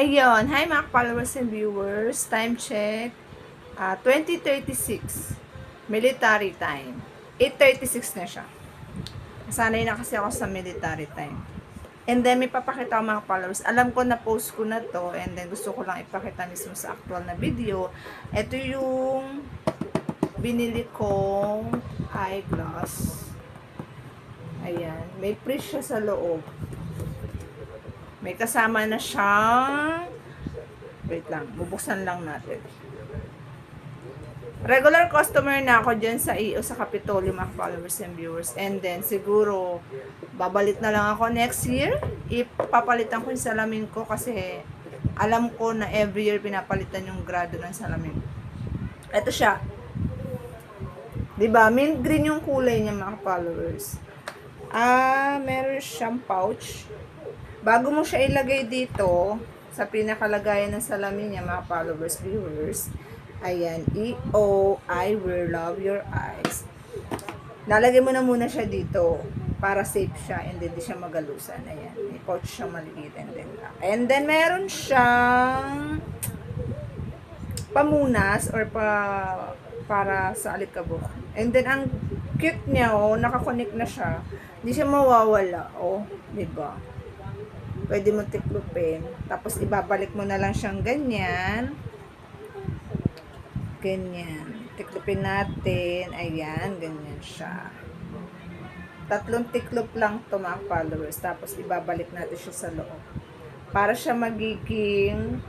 Ayun, hi mga followers and viewers. Time check, 20:36. Military time. 8:36 na siya. Sanay na kasi ako sa military time. And then, may papakita ko mga followers. Alam ko na post ko na to. And then, gusto ko lang ipakita mismo sa actual na video. Ito yung binili kong eyeglass. Ayan. May pre siya sa loob. May kasama na siyang, wait lang, bubuksan lang natin. Regular customer na ako dyan sa EO sa Kapitolyo, mga followers and viewers. And then, siguro, babalik na lang ako next year. Ipapalitan ko yung salamin ko kasi alam ko na every year pinapalitan yung grado ng salamin. Ito siya. Diba? Mint green yung kulay niya, mga followers. Meron siyang pouch. Bago mo siya ilagay dito, sa pinakalagayan ng salamin niya, mga followers, viewers, ayan, EO, I will love your eyes. Nalagay mo na muna siya dito, para safe siya, and then di siya magalusan. Ayan, may pouch siyang maliit, and then meron siyang pamunas, or para sa alikabok. And then, ang cute niya, nakakonect na siya. Hindi siya mawawala, diba? Pwede mo tiklupin. Tapos, ibabalik mo na lang siyang ganyan. Ganyan. Tiklupin natin. Ayan, ganyan siya. 3 tiklop lang to mga followers. Tapos, ibabalik natin siya sa loob. Para siya magiging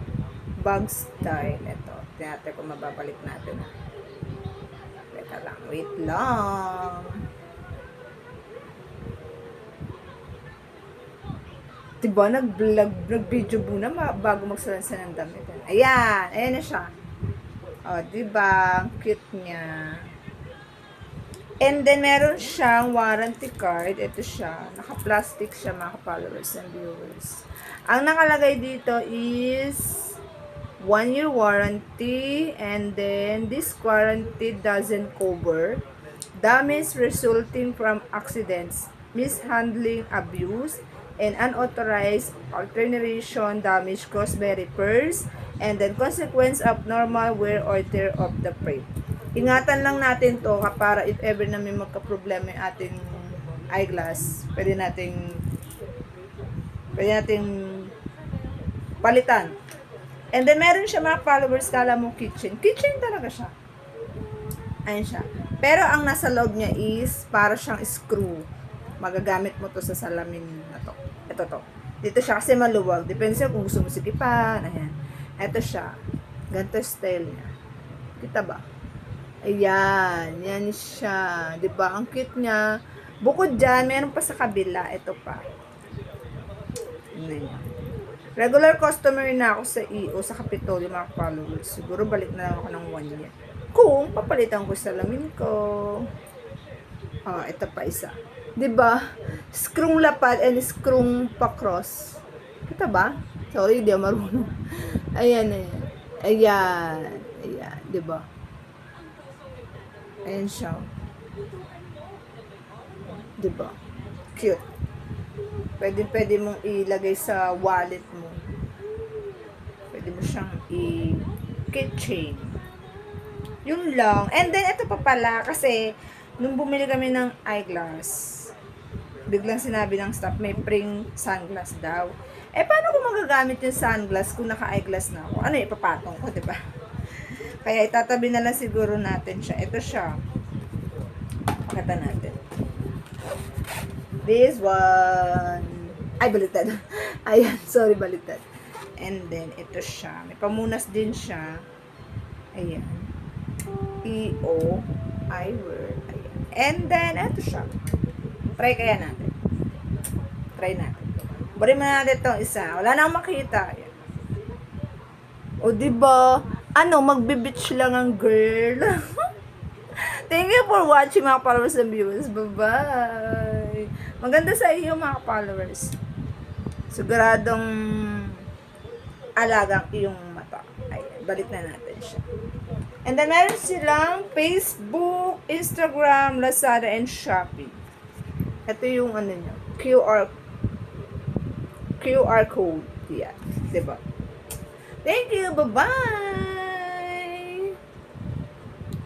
bag style. Ito. Tiyate kung mababalik natin. Teka lang. Wait lang. Diba, nag-video muna bago magsalansa ng damit. Ayan, ayan na siya. Diba, cute niya. And then, meron siyang warranty card. Ito siya. Naka-plastic siya, mga followers and viewers. Ang nakalagay dito is 1-year warranty. And then, this warranty doesn't cover damage resulting from accidents, mishandling, abuse, and unauthorized alteration damage caused by repairs, and then consequence of normal wear or tear of the frame. Ingatan lang natin to para if ever na may magka-problema yung ating eyeglass, pwede nating palitan. And then meron siya mga followers, kala mo kitchen talaga siya. Ayan siya. Pero ang nasa loob niya is para siyang screw. Magagamit mo to sa salamin na to. Ito to. Dito siya kasi maluwag. Depende sa kung gusto mo sikipan. Ayan. Ito siya. Ganito style niya. Kita ba? Ayan. Yan siya. Diba? Ang cute niya. Bukod dyan, meron pa sa kabila. Ito pa. Ayan. Regular customer na ako sa EO, sa Kapitolyo, mga followers. Siguro balik na lang ako ng 1 year. Kung papalitan ko sa salamin ko. Ito pa isa. 'Di ba? Screw lapad and screw pa-cross. Kita ba? Sorry, di marunong. Ayan. Ayan, 'di ba? Ayan siya. 'Di ba? Cute. Pwede mong ilagay sa wallet mo. Pwede mo siyang i-keychain. Yun lang. And then, ito pa pala, kasi, nung bumili kami ng eyeglass, biglang sinabi ng staff, may pring sunglass daw. Paano ko magagamit yung sunglass kung naka-eyeglass na ako? Ano, ipapatong ko, diba? Kaya, itatabi na lang siguro natin siya. Ito siya. Pakita natin. This one. Ay, baliktad. Ayan, sorry, baliktad. And then, ito siya. May pamunas din siya. Ayan. EO, I will. Ayan. And then, ito siya. Try kaya natin. Try natin. Bari mo natin itong isa. Wala na akong makita. Ayan. O, diba? Magbe-beach lang ang girl. Thank you for watching, mga followers and viewers. Bye-bye. Maganda sa iyo, mga followers. Siguradong alagang iyong mata. Ayan, balik na natin siya. And then, meron silang Facebook, Instagram, Lazada, and Shopee. Ito yung niya, QR code. Yan. Diba? Thank you. Bye-bye.